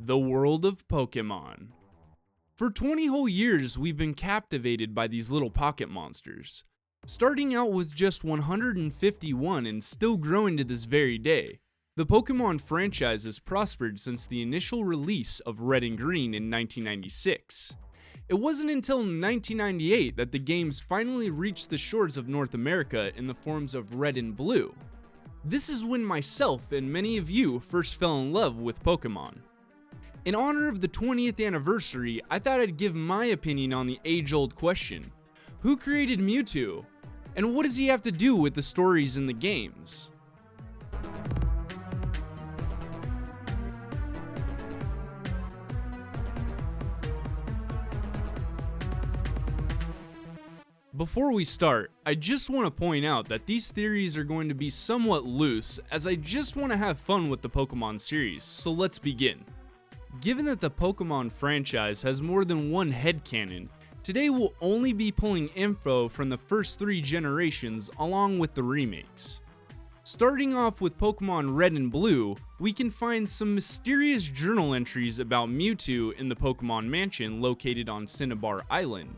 The world of Pokemon. For 20 whole years, we've been captivated by these little pocket monsters. Starting out with just 151 and still growing to this very day, the Pokemon franchise has prospered since the initial release of Red and Green in 1996. It wasn't until 1998 that the games finally reached the shores of North America in the forms of Red and Blue. This is when myself and many of you first fell in love with Pokemon. In honor of the 20th anniversary, I thought I'd give my opinion on the age-old question: who created Mewtwo? And what does he have to do with the stories in the games? Before we start, I just want to point out that these theories are going to be somewhat loose, as I just want to have fun with the Pokemon series, so let's begin. Given that the Pokemon franchise has more than one headcanon, today we'll only be pulling info from the first 3 generations along with the remakes. Starting off with Pokemon Red and Blue, we can find some mysterious journal entries about Mewtwo in the Pokemon Mansion located on Cinnabar Island.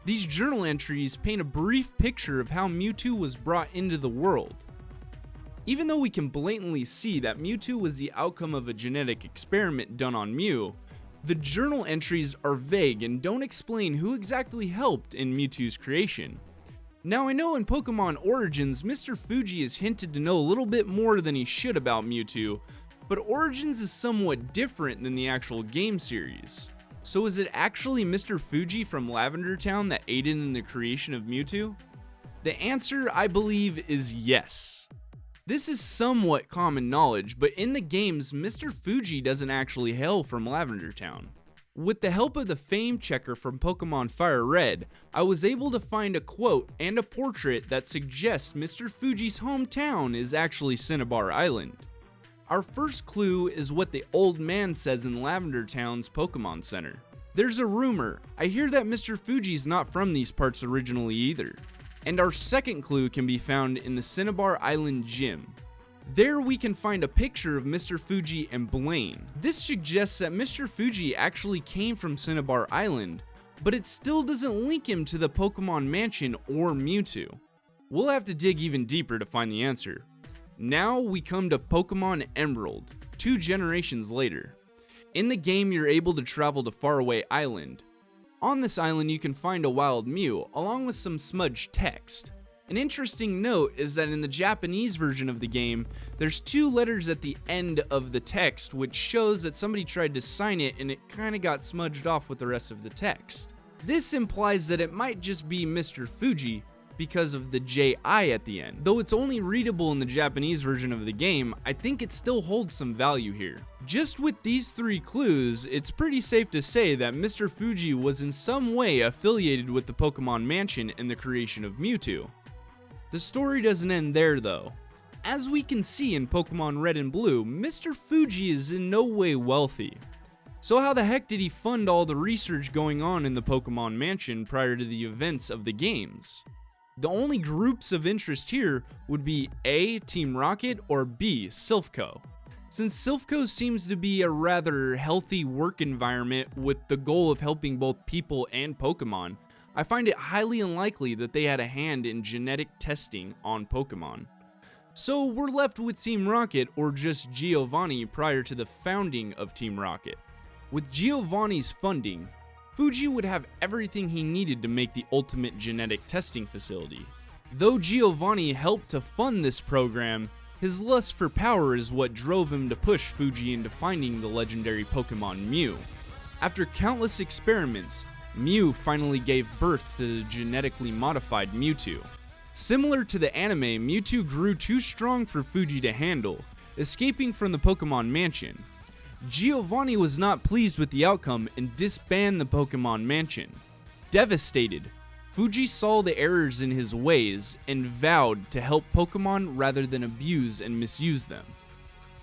These journal entries paint a brief picture of how Mewtwo was brought into the world. Even though we can blatantly see that Mewtwo was the outcome of a genetic experiment done on Mew, the journal entries are vague and don't explain who exactly helped in Mewtwo's creation. Now I know in Pokemon Origins, Mr. Fuji is hinted to know a little bit more than he should about Mewtwo, but Origins is somewhat different than the actual game series. So is it actually Mr. Fuji from Lavender Town that aided in the creation of Mewtwo? The answer, I believe, is yes. This is somewhat common knowledge, but in the games, Mr. Fuji doesn't actually hail from Lavender Town. With the help of the fame checker from Pokemon Fire Red, I was able to find a quote and a portrait that suggests Mr. Fuji's hometown is actually Cinnabar Island. Our first clue is what the old man says in Lavender Town's Pokemon Center. There's a rumor, I hear that Mr. Fuji's not from these parts originally either. And our second clue can be found in the Cinnabar Island Gym. There we can find a picture of Mr. Fuji and Blaine. This suggests that Mr. Fuji actually came from Cinnabar Island, but it still doesn't link him to the Pokemon Mansion or Mewtwo. We'll have to dig even deeper to find the answer. Now we come to Pokemon Emerald, 2 generations later. In the game, you're able to travel to Faraway Island. On this island, you can find a wild Mew, along with some smudged text. An interesting note is that in the Japanese version of the game, there's 2 letters at the end of the text, which shows that somebody tried to sign it and it kinda got smudged off with the rest of the text. This implies that it might just be Mr. Fuji, because of the J-I at the end. Though it's only readable in the Japanese version of the game, I think it still holds some value here. Just with these 3 clues, it's pretty safe to say that Mr. Fuji was in some way affiliated with the Pokemon Mansion and the creation of Mewtwo. The story doesn't end there though. As we can see in Pokemon Red and Blue, Mr. Fuji is in no way wealthy. So how the heck did he fund all the research going on in the Pokemon Mansion prior to the events of the games? The only groups of interest here would be A, Team Rocket, or B, Silphco. Since Silphco seems to be a rather healthy work environment with the goal of helping both people and Pokemon, I find it highly unlikely that they had a hand in genetic testing on Pokemon. So we're left with Team Rocket or just Giovanni prior to the founding of Team Rocket. With Giovanni's funding, Fuji would have everything he needed to make the ultimate genetic testing facility. Though Giovanni helped to fund this program, his lust for power is what drove him to push Fuji into finding the legendary Pokemon Mew. After countless experiments, Mew finally gave birth to the genetically modified Mewtwo. Similar to the anime, Mewtwo grew too strong for Fuji to handle, escaping from the Pokemon Mansion. Giovanni was not pleased with the outcome and disbanded the Pokemon Mansion. Devastated, Fuji saw the errors in his ways and vowed to help Pokemon rather than abuse and misuse them.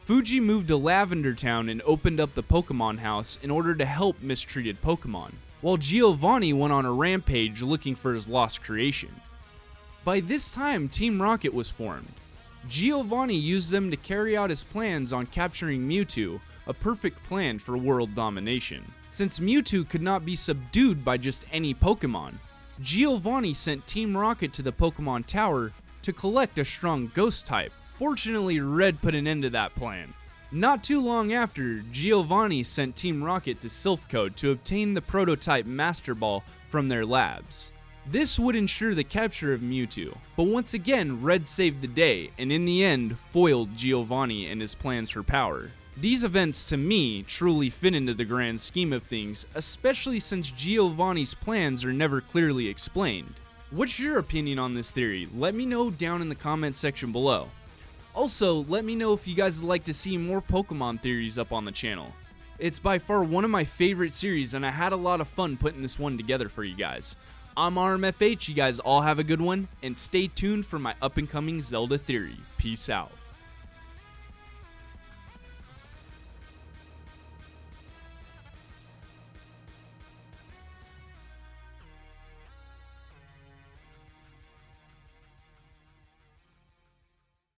Fuji moved to Lavender Town and opened up the Pokemon House in order to help mistreated Pokemon, while Giovanni went on a rampage looking for his lost creation. By this time, Team Rocket was formed. Giovanni used them to carry out his plans on capturing Mewtwo, a perfect plan for world domination. Since Mewtwo could not be subdued by just any Pokemon, Giovanni sent Team Rocket to the Pokemon Tower to collect a strong ghost type. Fortunately, Red put an end to that plan. Not too long after, Giovanni sent Team Rocket to Silph Code to obtain the prototype Master Ball from their labs. This would ensure the capture of Mewtwo, but once again Red saved the day and in the end foiled Giovanni and his plans for power. These events to me truly fit into the grand scheme of things, especially since Giovanni's plans are never clearly explained. What's your opinion on this theory? Let me know down in the comment section below. Also, let me know if you guys would like to see more Pokemon theories up on the channel. It's by far one of my favorite series and I had a lot of fun putting this one together for you guys. I'm RMFH, you guys all have a good one, and stay tuned for my up and coming Zelda theory. Peace out.